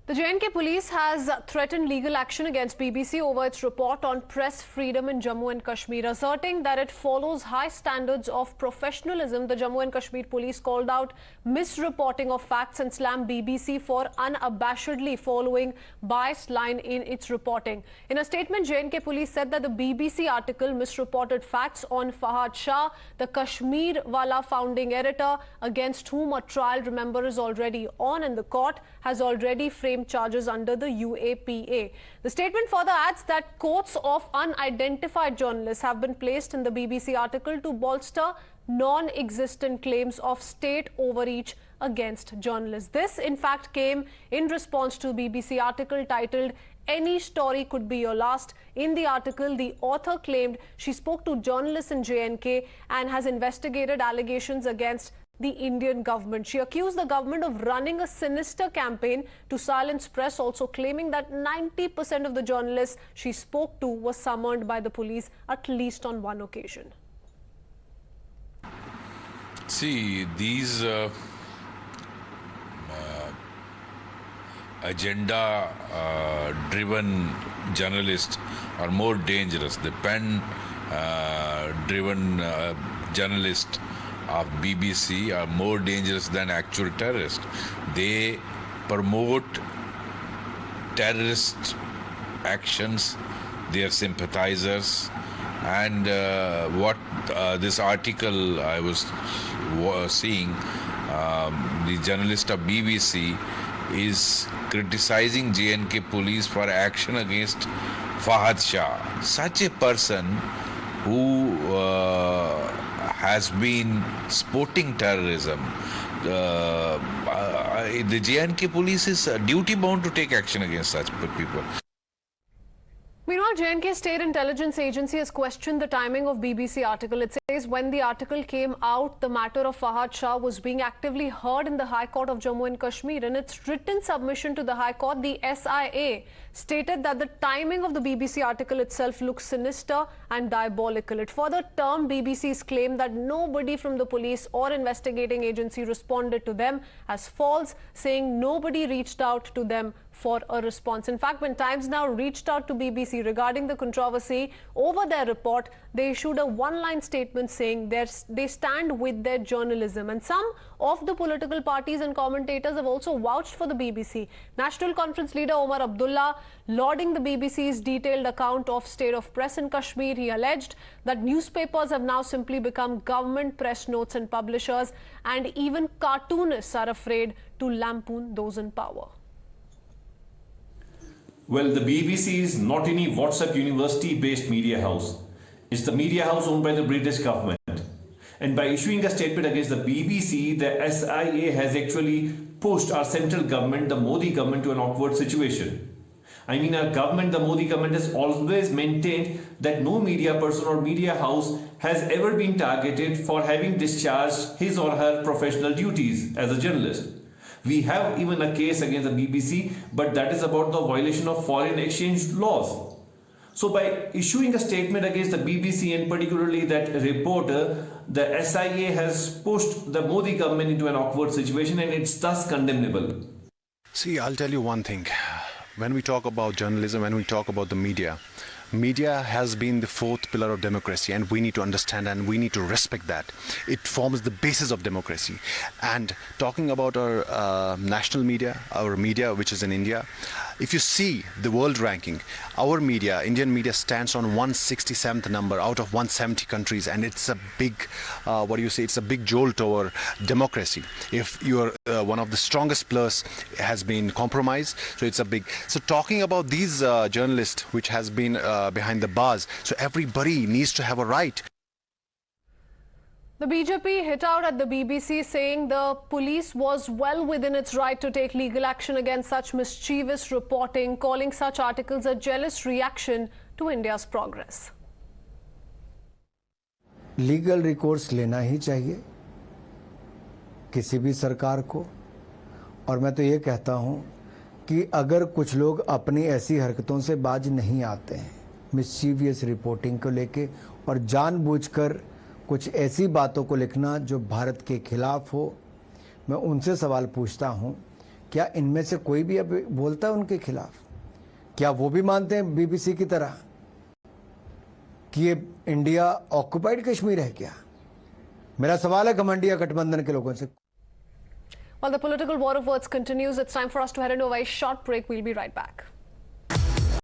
The J&K Police has threatened legal action against BBC over its report on press freedom in Jammu and Kashmir, asserting that it follows high standards of professionalism. The Jammu and Kashmir Police called out misreporting of facts and slammed BBC for unabashedly following biased line in its reporting. In a statement, J&K Police said that the BBC article misreported facts on Fahad Shah, the Kashmir Wala founding editor, against whom a trial, remember, is already on, and the court has already framed charges under the UAPA. The statement further adds that quotes of unidentified journalists have been placed in the BBC article to bolster non-existent claims of state overreach against journalists. This, in fact, came in response to BBC article titled "Any Story Could Be Your Last." In the article, the author claimed she spoke to journalists in J&K and has investigated allegations against the Indian government. She accused the government of running a sinister campaign to silence press, also claiming that 90% of the journalists she spoke to were summoned by the police at least on one occasion. See, these agenda-driven journalists are more dangerous. The pen-driven journalists of BBC are more dangerous than actual terrorists. They promote terrorist actions, they are sympathizers, and what this article I was seeing, the journalist of BBC is criticizing J&K Police for action against Fahad Shah. Such a person who has been sporting terrorism. The J&K Police is duty bound to take action against such people. Meanwhile, J&K State Intelligence Agency has questioned the timing of BBC article. It says when the article came out, the matter of Fahad Shah was being actively heard in the High Court of Jammu and Kashmir. In its written submission to the High Court, the SIA stated that the timing of the BBC article itself looks sinister and diabolical. It further termed BBC's claim that nobody from the police or investigating agency responded to them as false, saying nobody reached out to them for a response. In fact, when Times Now reached out to BBC regarding the controversy over their report, they issued a one-line statement saying they stand with their journalism. And some of the political parties and commentators have also vouched for the BBC. National Conference leader Omar Abdullah lauding the BBC's detailed account of state of press in Kashmir. He alleged that newspapers have now simply become government press notes and publishers, and even cartoonists are afraid to lampoon those in power. Well, the BBC is not any WhatsApp university-based media house. It's the media house owned by the British government. And by issuing a statement against the BBC, the SIA has actually pushed our central government, the Modi government, to an awkward situation. I mean, our government, the Modi government, has always maintained that no media person or media house has ever been targeted for having discharged his or her professional duties as a journalist. We have even a case against the BBC, but that is about the violation of foreign exchange laws. So by issuing a statement against the BBC and particularly that reporter, the SIA has pushed the Modi government into an awkward situation, and it's thus condemnable. See, I'll tell you one thing. When we talk about journalism, when we talk about the media has been the fourth pillar of democracy, and we need to understand and we need to respect that. It forms the basis of democracy. And talking about our national media, our media which is in India, if you see the world ranking, our media, Indian media, stands on 167th number out of 170 countries, and it's a big, it's a big jolt to our democracy. If you're one of the strongest pillars has been compromised, so it's a big. So talking about these journalists which has been behind the bars, so everybody needs to have a right. The BJP hit out at the BBC, saying the police was well within its right to take legal action against such mischievous reporting, calling such articles a jealous reaction to India's progress. Legal recourse लेना ही चाहिए किसी भी सरकार को, और मैं तो ये कहता हूँ कि अगर कुछ लोग अपनी ऐसी हरकतों से बाज नहीं आते हैं, मिस्चीवियस रिपोर्टिंग को लेके, और जानबूझकर कुछ ऐसी बातों को लिखना जो भारत के खिलाफ हो, मैं उनसे सवाल पूछता हूं क्या इनमें से कोई भी अब बोलता है उनके खिलाफ? क्या वो भी मानते हैं बीबीसी की तरह कि ये इंडिया ऑक्युपाइड कश्मीर है क्या? मेरा सवाल है घमंडिया गठबंधन के लोगों से। While the political war of words continues, it's time for us to head into a very short break. We'll be right back.